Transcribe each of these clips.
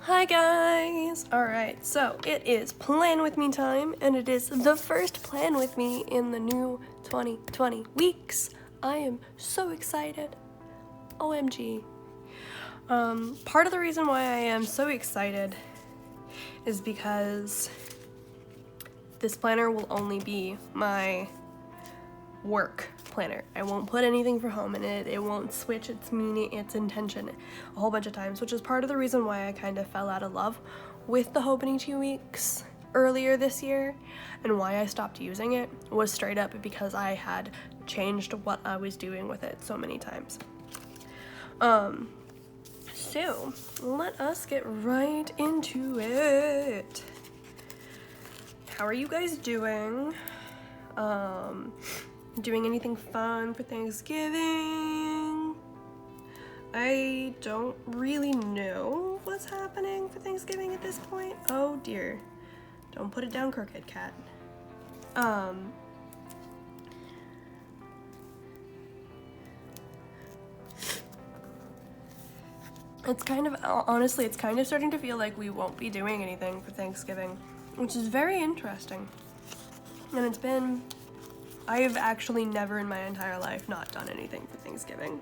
Hi guys! Alright, so it is Plan With Me time, and it is the first Plan With Me in the new 2020 weeks. I am so excited. OMG. Part of the reason why I am so excited is because this planner will only be my work planner. I won't put anything for home in it. It won't switch its meaning, its intention a whole bunch of times, which is part of the reason why I kind of fell out of love with the Hobonichi Weeks earlier this year, and why I stopped using it was straight up because I had changed what I was doing with it so many times. So let us get right into it. How are you guys doing? Doing anything fun for Thanksgiving? I don't really know what's happening for Thanksgiving at this point. Oh dear. Don't put it down, crooked cat. It's kind of, honestly, it's kind of starting to feel like we won't be doing anything for Thanksgiving, which is very interesting. And it's been, I've actually never in my entire life not done anything for Thanksgiving.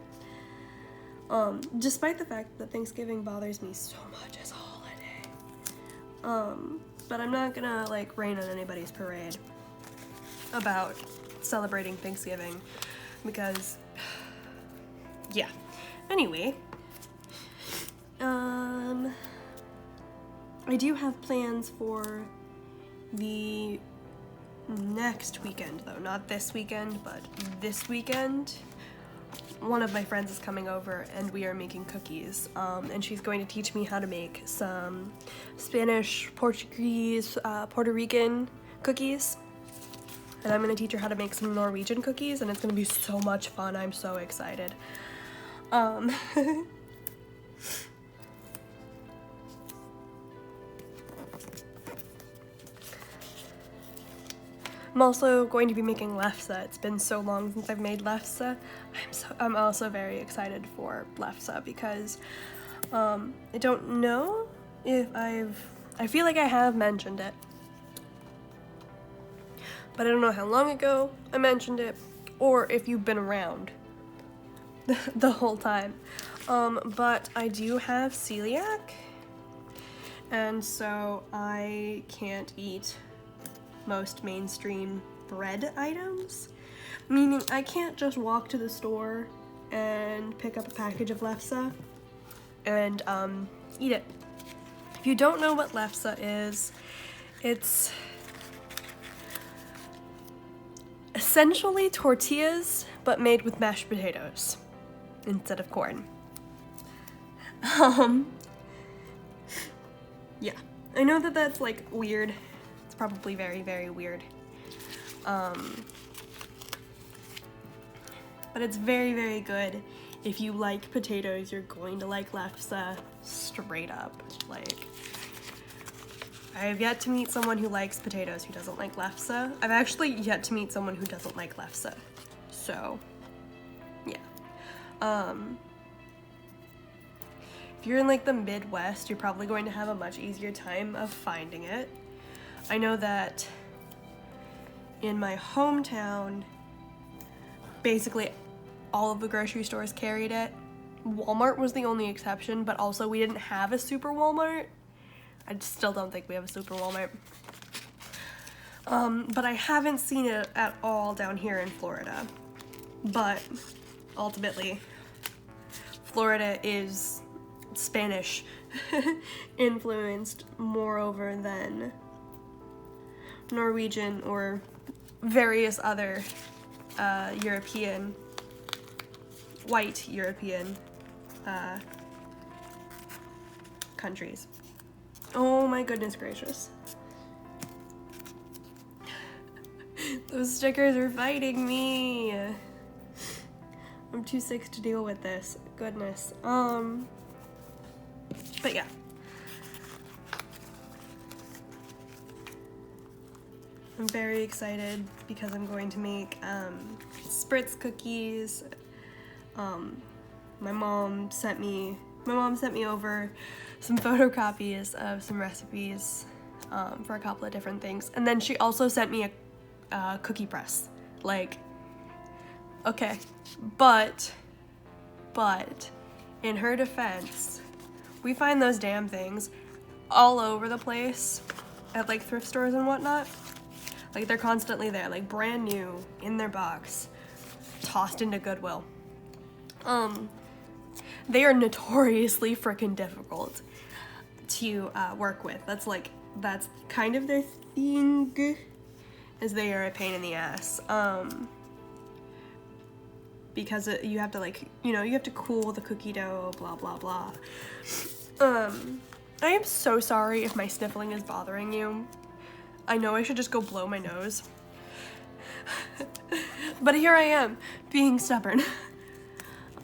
Despite the fact that Thanksgiving bothers me so much as a holiday. But I'm not gonna like rain on anybody's parade about celebrating Thanksgiving because, yeah. Anyway, I do have plans for the next weekend though, not this weekend, but this weekend. One of my friends is coming over and we are making cookies, and she's going to teach me how to make some Spanish, Portuguese, Puerto Rican cookies, and I'm going to teach her how to make some Norwegian cookies, and it's going to be so much fun. I'm so excited. I'm also going to be making lefse. It's been so long since I've made lefse. I'm also very excited for lefse because I don't know if I feel like I have mentioned it, but I don't know how long ago I mentioned it or if you've been around the whole time. But I do have celiac, and so I can't eat most mainstream bread items, meaning I can't just walk to the store and pick up a package of lefse and eat it. If you don't know what lefse is, it's essentially tortillas but made with mashed potatoes instead of corn. Yeah, I know that that's like weird. It's probably very, very weird. But it's very, very good. If you like potatoes, you're going to like lefse straight up. Like, I have yet to meet someone who likes potatoes who doesn't like lefse. I've actually yet to meet someone who doesn't like lefse. So, yeah. If you're in like the Midwest, you're probably going to have a much easier time of finding it. I know that in my hometown, basically all of the grocery stores carried it. Walmart was the only exception, but also we didn't have a super Walmart. I still don't think we have a super Walmart. But I haven't seen it at all down here in Florida. But ultimately, Florida is Spanish influenced moreover than Norwegian or various other white European countries. Oh my goodness gracious. Those stickers are fighting me. I'm too sick to deal with this. Goodness. But yeah. I'm very excited because I'm going to make spritz cookies. My mom sent me over some photocopies of some recipes for a couple of different things. And then she also sent me a cookie press. Like, okay, but in her defense, we find those damn things all over the place at like thrift stores and whatnot. Like, they're constantly there, like brand new in their box, tossed into Goodwill. They are notoriously freaking difficult to work with. That's kind of their thing, is they are a pain in the ass. Because you have to, like, you have to cool the cookie dough, blah, blah, blah. I am so sorry if my sniffling is bothering you. I know I should just go blow my nose. But here I am, being stubborn.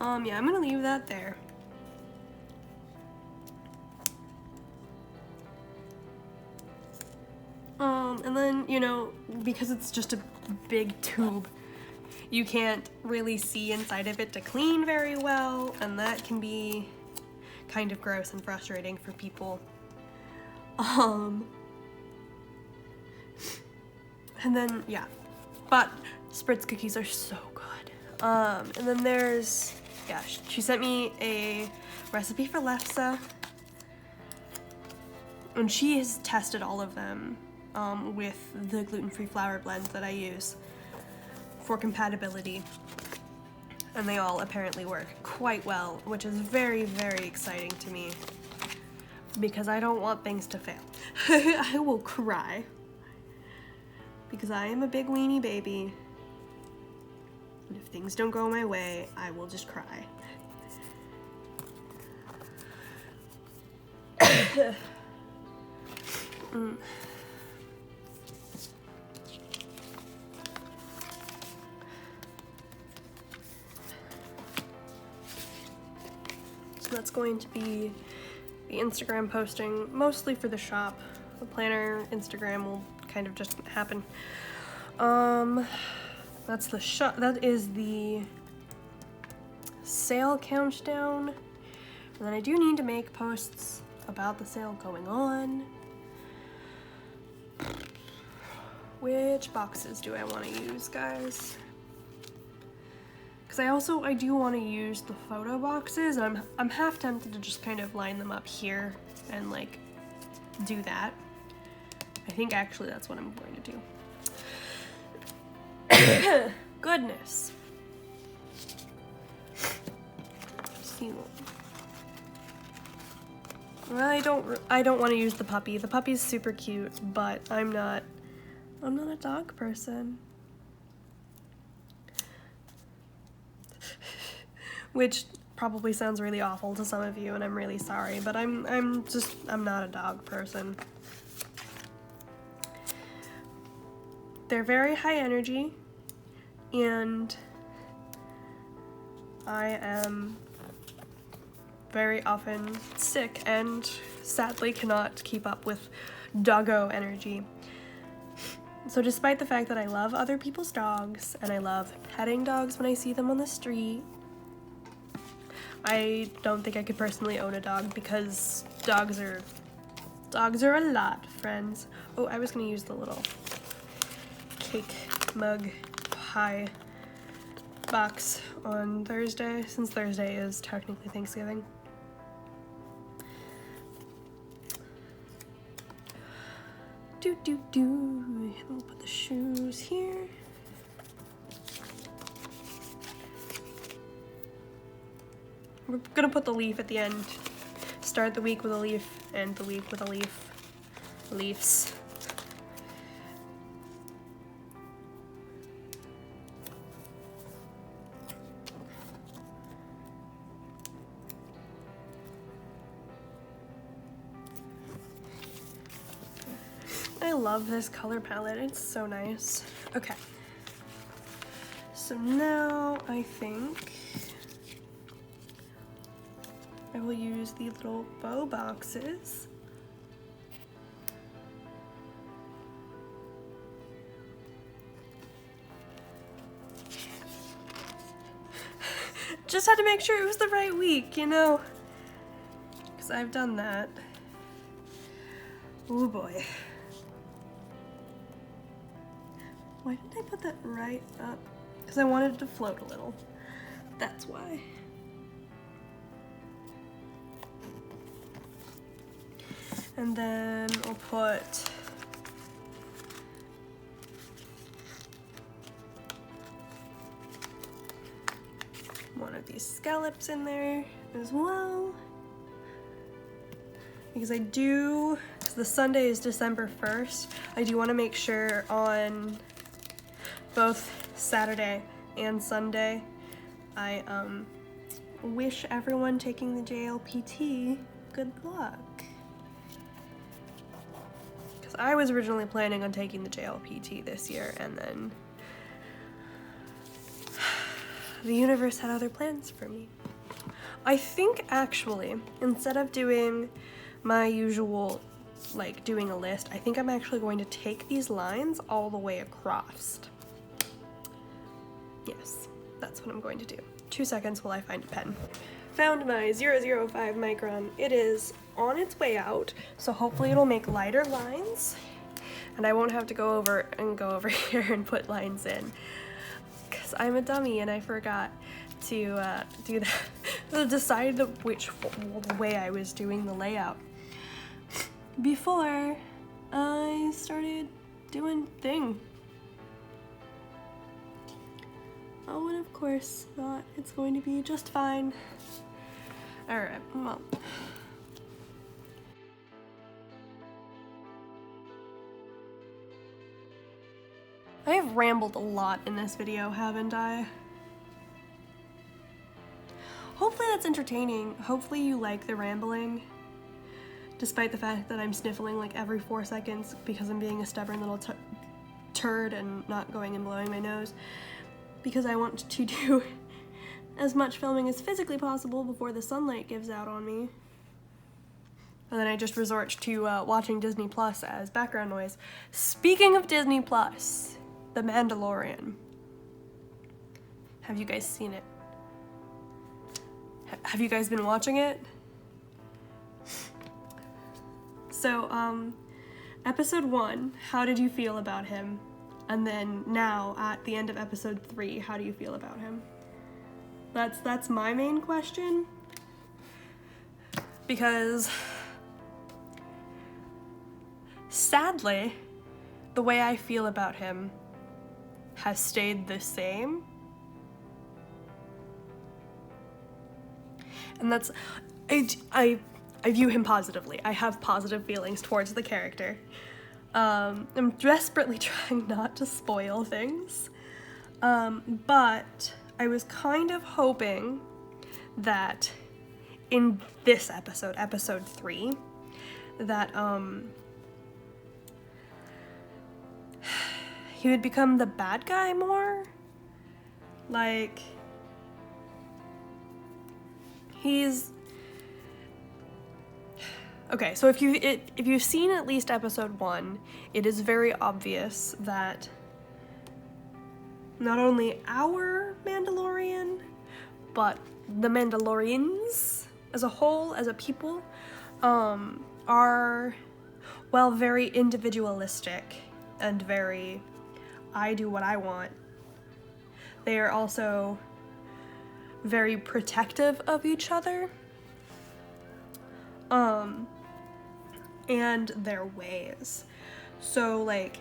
Yeah, I'm gonna leave that there. And then, because it's just a big tube, you can't really see inside of it to clean very well, and that can be kind of gross and frustrating for people. And then, yeah, but Spritz cookies are so good. And then there's, yeah, she sent me a recipe for lefse, and she has tested all of them with the gluten-free flour blend that I use for compatibility, and they all apparently work quite well, which is very, very exciting to me, because I don't want things to fail. I will cry, because I am a big weenie baby, and if things don't go my way, I will just cry. So that's going to be the Instagram posting, mostly for the shop. The planner Instagram will kind of just happen. That's the shop. That is the sale countdown. And then I do need to make posts about the sale going on. Which boxes do I want to use, guys? Because I do want to use the photo boxes, and I'm half tempted to just kind of line them up here and like do that. I think actually that's what I'm going to do. Goodness. See. Well, I don't want to use the puppy. The puppy's super cute, but I'm not a dog person. Which probably sounds really awful to some of you, and I'm really sorry, but I'm not a dog person. They're very high energy, and I am very often sick and sadly cannot keep up with doggo energy. So despite the fact that I love other people's dogs, and I love petting dogs when I see them on the street, I don't think I could personally own a dog, because dogs are a lot, friends. Oh, I was gonna use the little cake mug pie box on Thursday, since Thursday is technically Thanksgiving. We'll put the shoes here. We're gonna put the leaf at the end. Start the week with a leaf, end the week with a leaf. Leaves. I love this color palette, it's so nice. Okay. So now I think I will use the little bow boxes. Just had to make sure it was the right week, because yes, I've done that. Oh boy. Why did I put that right up? Because I wanted it to float a little. That's why. And then I'll put one of these scallops in there as well. Because because the Sunday is December 1st, I do want to make sure on both Saturday and Sunday, I wish everyone taking the JLPT good luck. Because I was originally planning on taking the JLPT this year, and then the universe had other plans for me. I think actually, instead of doing my usual, like doing a list, I think I'm actually going to take these lines all the way across. Yes, that's what I'm going to do. 2 seconds while I find a pen. Found my 005 micron. It is on its way out, so hopefully it'll make lighter lines, and I won't have to go over here and put lines in, because I'm a dummy and I forgot to do that. Decide which way I was doing the layout before I started doing thing. Oh, and of course not. It's going to be just fine. Alright, well. I have rambled a lot in this video, haven't I? Hopefully that's entertaining. Hopefully you like the rambling, despite the fact that I'm sniffling like every 4 seconds because I'm being a stubborn little turd and not going and blowing my nose, because I want to do as much filming as physically possible before the sunlight gives out on me. And then I just resort to watching Disney Plus as background noise. Speaking of Disney Plus, The Mandalorian. Have you guys seen it? Have you guys been watching it? So, episode 1, how did you feel about him? And then now, at the end of episode 3, how do you feel about him? That's my main question. Because, sadly, the way I feel about him has stayed the same. And that's, I view him positively. I have positive feelings towards the character. I'm desperately trying not to spoil things, but I was kind of hoping that in this episode, episode 3, that he would become the bad guy more. Like, he's okay, so if you've seen at least episode 1, it is very obvious that not only our Mandalorian, but the Mandalorians as a whole, as a people, are, well, very individualistic and very, I do what I want. They are also very protective of each other. And their ways. So, like,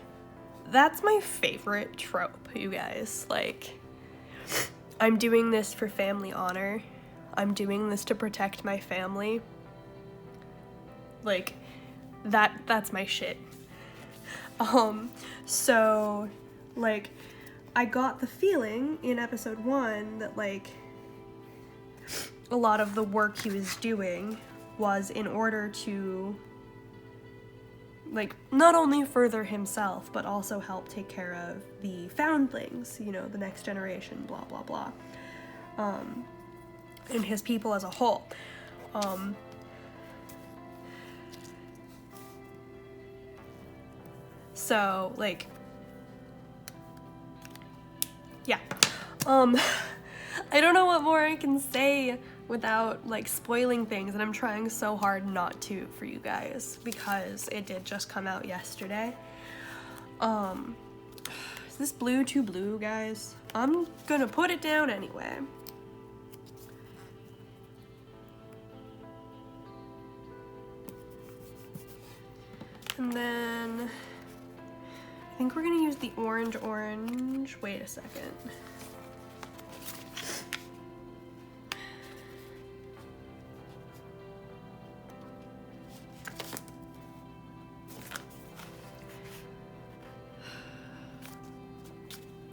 that's my favorite trope, you guys. Like, I'm doing this for family honor. I'm doing this to protect my family. Like, that's my shit. So, like, I got the feeling in episode 1 that, like, a lot of the work he was doing was in order to, like, not only further himself, but also help take care of the foundlings, you know, the next generation, blah, blah, blah, and his people as a whole. So, like, yeah. I don't know what more I can say without like spoiling things, and I'm trying so hard not to for you guys because it did just come out yesterday. Is this blue too blue, guys? I'm gonna put it down anyway. And then I think we're gonna use the orange. Wait a second.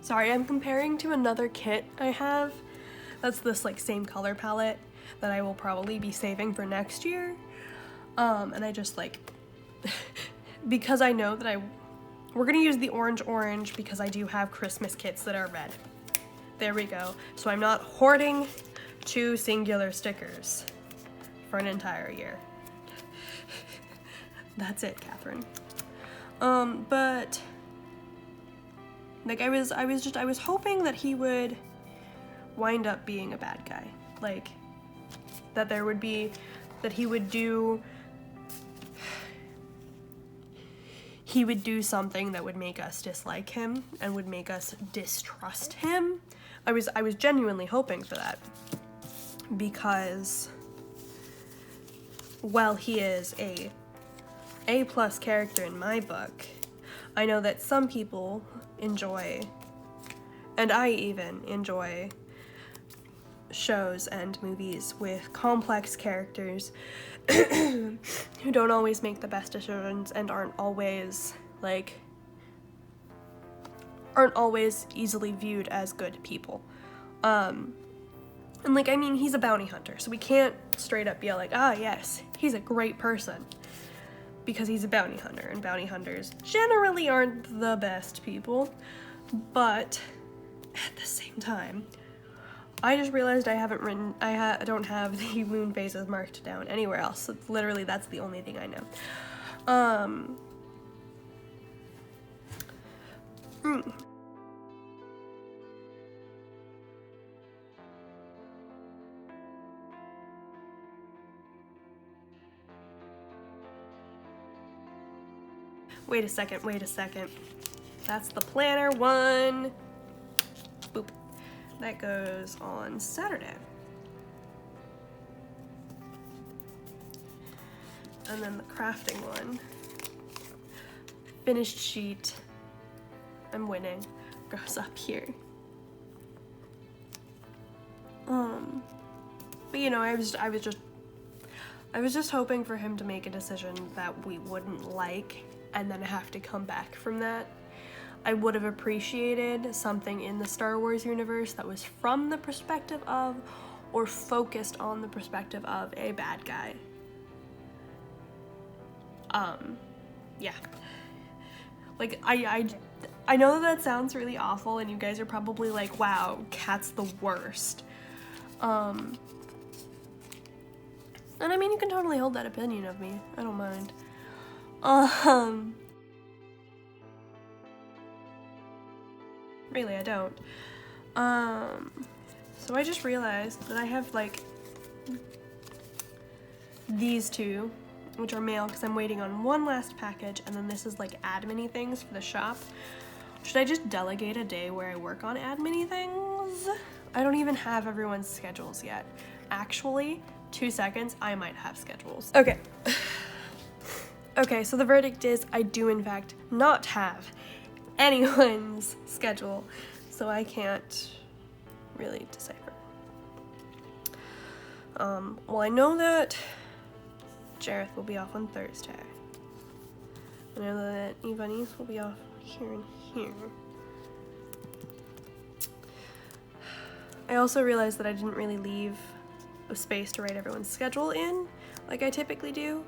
Sorry, I'm comparing to another kit I have. That's this like same color palette that I will probably be saving for next year. And I just like, because I know that we're gonna use the orange because I do have Christmas kits that are red. There we go. So I'm not hoarding 2 singular stickers for an entire year. That's it, Catherine. But like I was hoping that he would wind up being a bad guy. Like that he would do something that would make us dislike him and would make us distrust him. I was genuinely hoping for that because while he is a A+ character in my book, I know that some people enjoy, and I even enjoy, shows and movies with complex characters who don't always make the best decisions and aren't always easily viewed as good people. And like, I mean, he's a bounty hunter, so we can't straight up be like, ah, yes, he's a great person, because he's a bounty hunter, and bounty hunters generally aren't the best people. But at the same time, I just realized I don't have the moon phases marked down anywhere else. It's literally, that's the only thing I know. Wait a second. That's the planner one. Boop. That goes on Saturday. And then the crafting one. Finished sheet. I'm winning. Goes up here. But you know, I was just hoping for him to make a decision that we wouldn't like and then have to come back from that. I would have appreciated something in the Star Wars universe that was from the perspective of, or focused on the perspective of, a bad guy. Yeah. Like, I know that sounds really awful and you guys are probably like, wow, Kat's the worst. And I mean, you can totally hold that opinion of me. I don't mind. Really, I don't. So I just realized that I have, like, these two, which are mail, because I'm waiting on one last package, and then this is, like, admin-y things for the shop. Should I just delegate a day where I work on admin-y things? I don't even have everyone's schedules yet. Actually, 2 seconds, I might have schedules. Okay. Okay, so the verdict is I do, in fact, not have anyone's schedule, so I can't really decipher. Well, I know that Jareth will be off on Thursday. I know that Ivani's will be off here and here. I also realized that I didn't really leave a space to write everyone's schedule in, like I typically do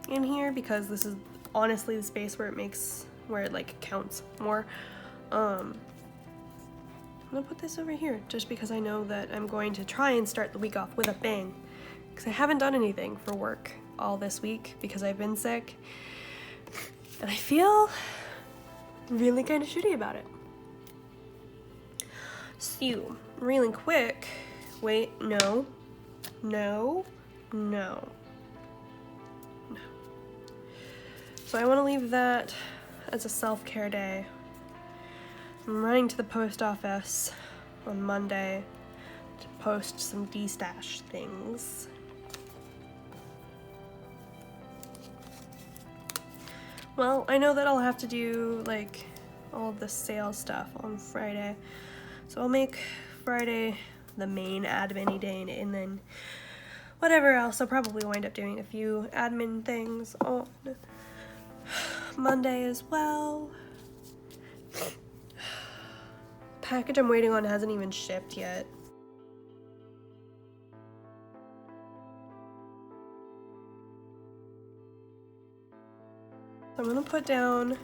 in here, because this is honestly the space where it like counts more. I'm gonna put this over here just because I know that I'm going to try and start the week off with a bang, because I haven't done anything for work all this week because I've been sick and I feel really kind of shitty about it. So really quick, wait, no, No. So I want to leave that as a self-care day. I'm running to the post office on Monday to post some de-stash things. Well, I know that I'll have to do like all of the sales stuff on Friday, so I'll make Friday the main admin-y day, and then whatever else, I'll probably wind up doing a few admin things on Monday as well. Package I'm waiting on hasn't even shipped yet. So I'm gonna put down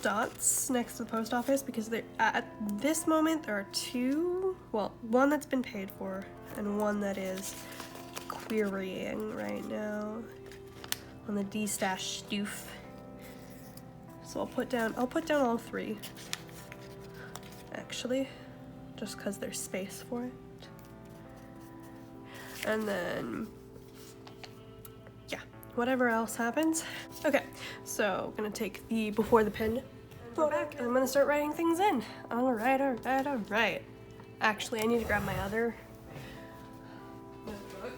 dots next to the post office because at this moment there are two, well, one that's been paid for and one that is querying right now on the de-stash stoof. So I'll put down all three actually, just because there's space for it. And then whatever else happens. Okay, so I'm gonna take the before the pen back and I'm gonna start writing things in. All right. Actually, I need to grab my other notebook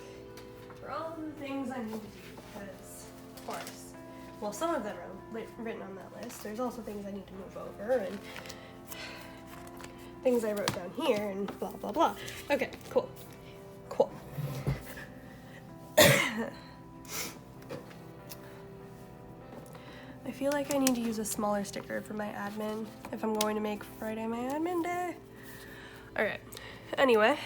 for all of the things I need to do because, of course, well, some of them are written on that list. There's also things I need to move over and things I wrote down here and blah, blah, blah. Okay, cool. I feel like I need to use a smaller sticker for my admin if I'm going to make Friday my admin day. All right, anyway.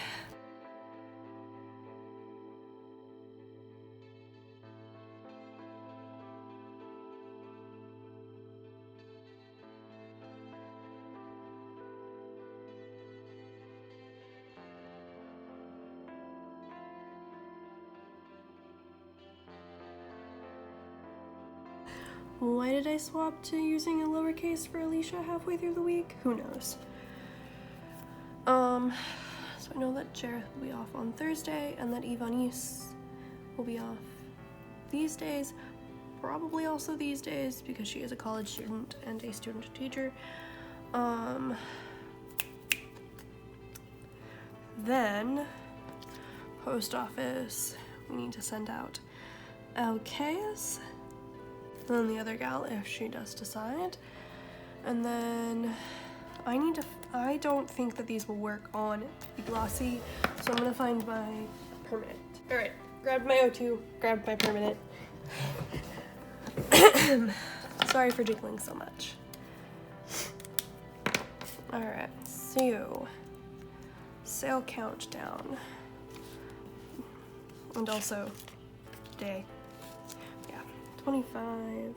Why did I swap to using a lowercase for Alicia halfway through the week? Who knows? So I know that Jareth will be off on Thursday and that Ivanice will be off these days, probably also these days because she is a college student and a student teacher. Then post office, we need to send out LKs. And then the other gal if she does decide. And then I don't think that these will work on the glossy, so I'm gonna find my permanent. All right, grabbed my O2, grabbed my permanent. Sorry for jiggling so much. All right, so sale countdown. And also day. 25.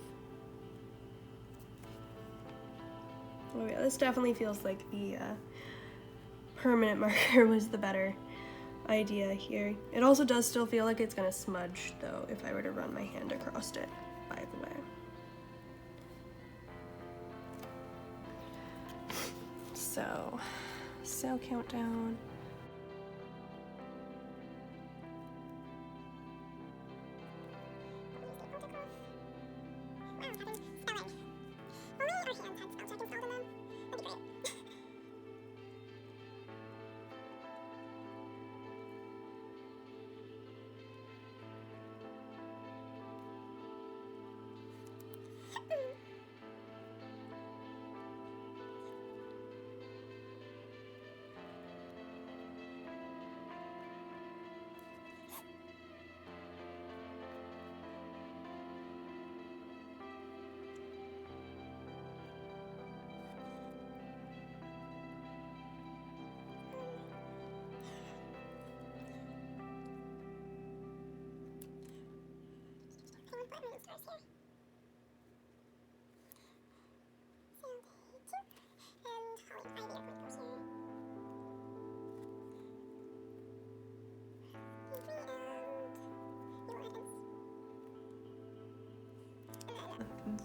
Oh yeah, this definitely feels like the permanent marker was the better idea here. It also does still feel like it's gonna smudge though if I were to run my hand across it, by the way. So, sale countdown.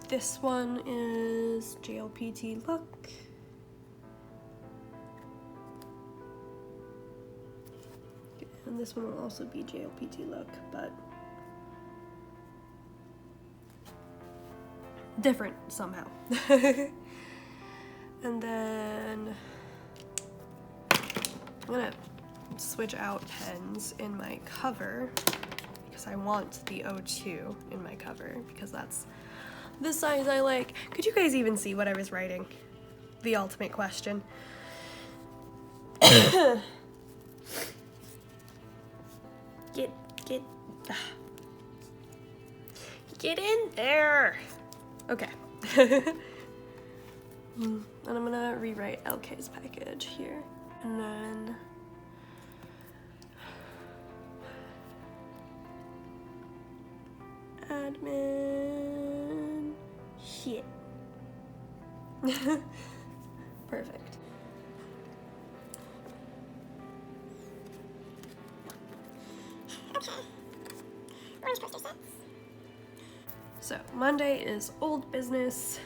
This one is JLPT look. And And this one will also be JLPT look, but different somehow. And then I'm gonna switch out pens in my cover because I want the O2 in my cover because that's the size I like. Could you guys even see what I was writing? The ultimate question. Get in there. Okay. And I'm gonna rewrite LK's package here. And then admin shit. Perfect. Okay. Orange poster sets. So Monday is old business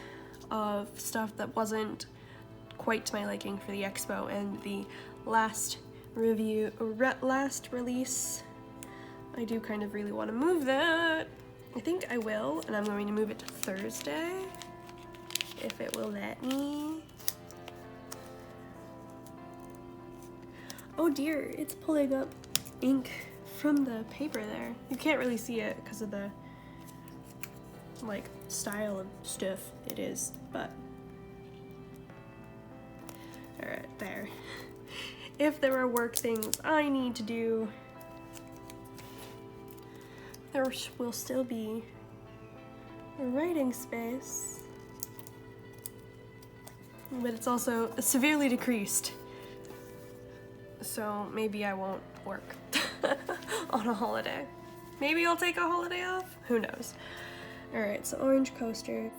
of stuff that wasn't quite to my liking for the expo, and the last release, I do kind of really want to move that. I think I will, and I'm going to move it to Thursday, if it will let me. Oh dear, it's pulling up ink from the paper there. You can't really see it because of the like style of stuff it is, but all right, there. If there are work things I need to do, there will still be a writing space, but it's also severely decreased, so maybe I won't work on a holiday. Maybe I'll take a holiday off, who knows. All right, so orange coaster.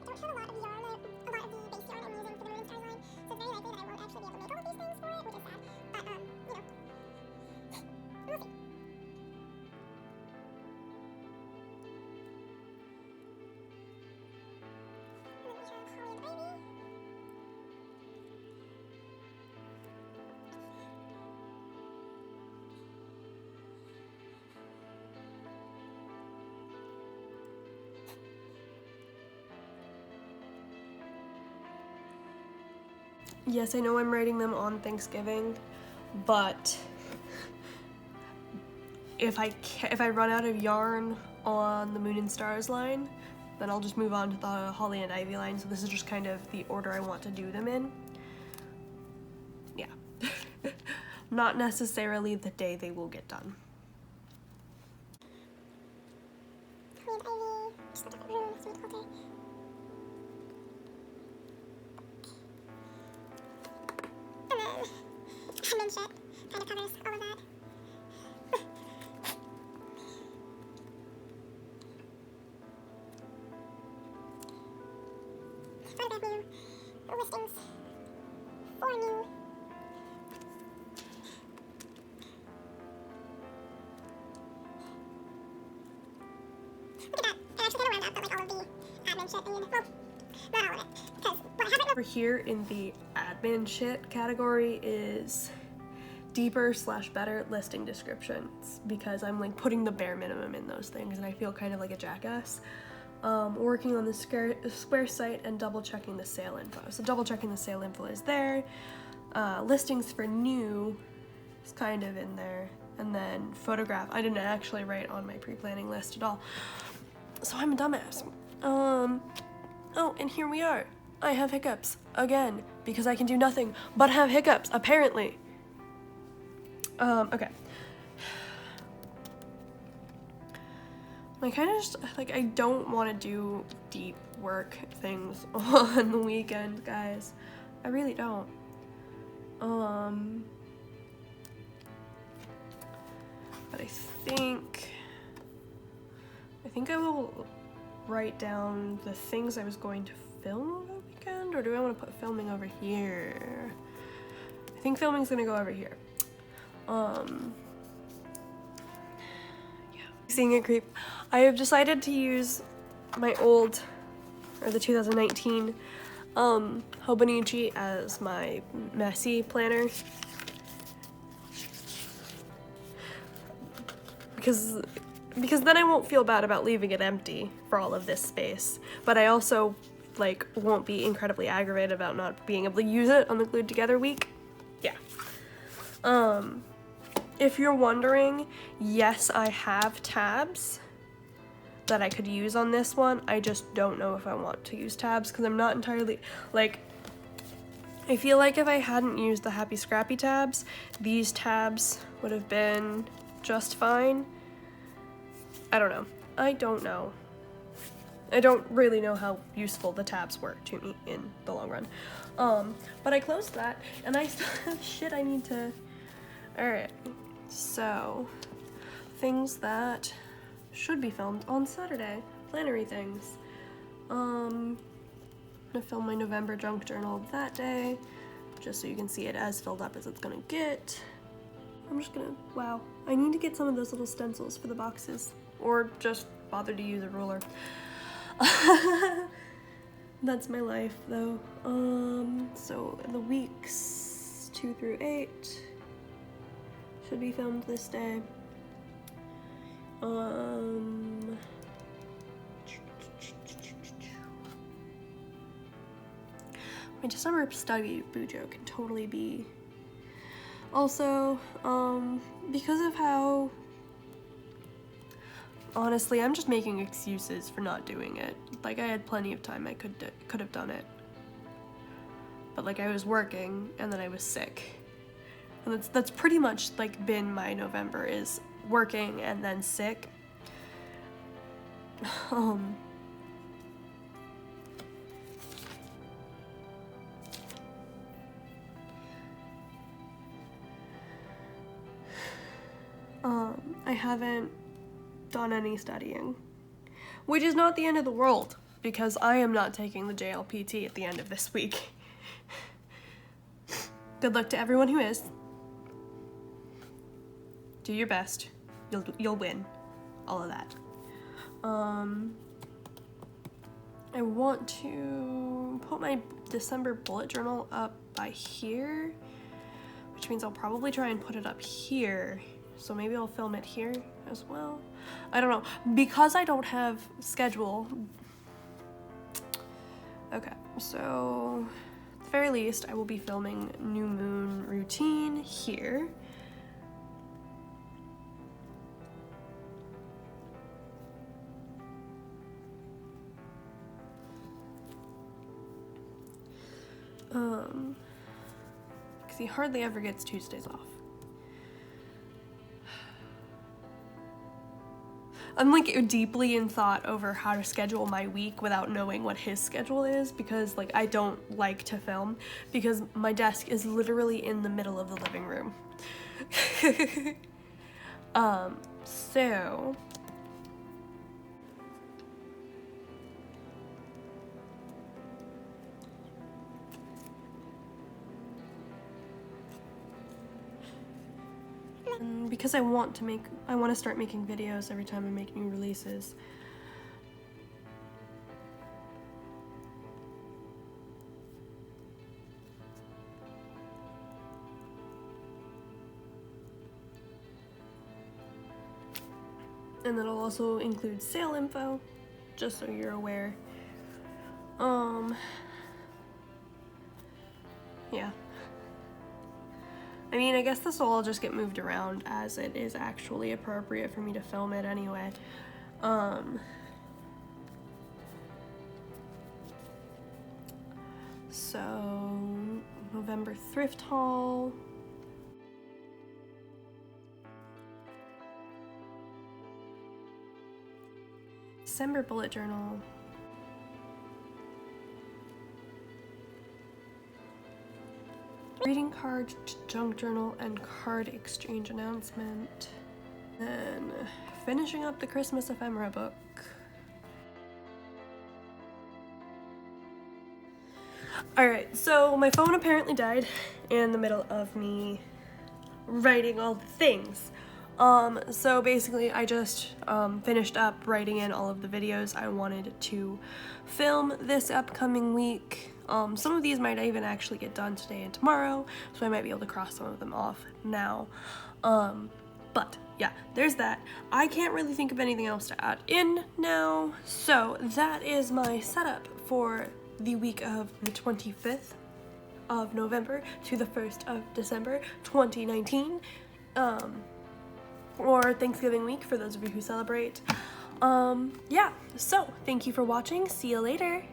I don't have a lot of yarn, a lot of the base yarn I'm using for the Moon Stars line, so it's very likely that I won't actually be able to make all of these things for it, which is sad, but, you know, we'll see. And then we have Holly and Ivy. Yes, I know I'm writing them on Thanksgiving, but if I run out of yarn on the Moon and Stars line, then I'll just move on to the Holly and Ivy line. So this is just kind of the order I want to do them in. Yeah. Not necessarily the day they will get done. Holly and Ivy, just got the room, so we can admin shit kind of covers all of that. Photograph new listings for new. Look at that. I actually kind of round up like all of the admin shit and, well, not all of it, because what happened over here in the admin shit category is deeper / better listing descriptions, because I'm like putting the bare minimum in those things and I feel kind of like a jackass. Working on the Square site and double checking the sale info. So double checking the sale info is there. Listings for new is kind of in there. And then photograph, I didn't actually write on my pre-planning list at all. So I'm a dumbass. Oh, and here we are. I have hiccups again because I can do nothing but have hiccups, apparently. Okay. I kind of just, like, I don't want to do deep work things on the weekend, guys. I really don't. But I think I will write down the things I was going to film over the weekend, or do I want to put filming over here? I think filming's gonna go over here. Yeah. Seeing it creep. I have decided to use my old, or the 2019, Hobonichi as my messy planner. Because then I won't feel bad about leaving it empty for all of this space. But I also, like, won't be incredibly aggravated about not being able to use it on the Glued Together week. Yeah. If you're wondering, yes, I have tabs that I could use on this one. I just don't know if I want to use tabs because I'm not entirely, like, I feel like if I hadn't used the Happy Scrappy tabs, these tabs would have been just fine. I don't know. I don't know. I don't really know how useful the tabs were to me in the long run. But I closed that, and I still have shit I need to... Alright, so things that should be filmed on Saturday. Plannery things. I'm gonna film my November junk journal that day, just so you can see it as filled up as it's gonna get. I'm just gonna, wow. I need to get some of those little stencils for the boxes, or just bother to use a ruler. That's my life, though. So the weeks 2 through 8 should be filmed this day. My December study bujo can totally be. Also, because of how, honestly, I'm just making excuses for not doing it. Like, I had plenty of time I could have done it. But, like, I was working, and then I was sick. And that's pretty much, like, been my November, is working and then sick. I haven't done any studying, which is not the end of the world, because I am not taking the JLPT at the end of this week. Good luck to everyone who is. Do your best. You'll win. All of that. I want to put my December bullet journal up by here, which means I'll probably try and put it up here. So maybe I'll film it here as well. I don't know. Because I don't have schedule. Okay, so at the very least, I will be filming new moon routine here. Because he hardly ever gets Tuesdays off. I'm like deeply in thought over how to schedule my week without knowing what his schedule is, because like I don't like to film because my desk is literally in the middle of the living room. So because I want to start making videos every time I make new releases. And that'll also include sale info, just so you're aware. Yeah. I mean, I guess this will all just get moved around as it is actually appropriate for me to film it anyway. So, November thrift haul. December bullet journal. Reading card, junk journal, and card exchange announcement. Then finishing up the Christmas ephemera book. Alright, so my phone apparently died in the middle of me writing all the things. So basically I just finished up writing in all of the videos I wanted to film this upcoming week. Some of these might even actually get done today and tomorrow, so I might be able to cross some of them off now. But yeah, there's that. I can't really think of anything else to add in now, so that is my setup for the week of the 25th of November to the 1st of December 2019, or Thanksgiving week for those of you who celebrate. Yeah, so thank you for watching. See you later.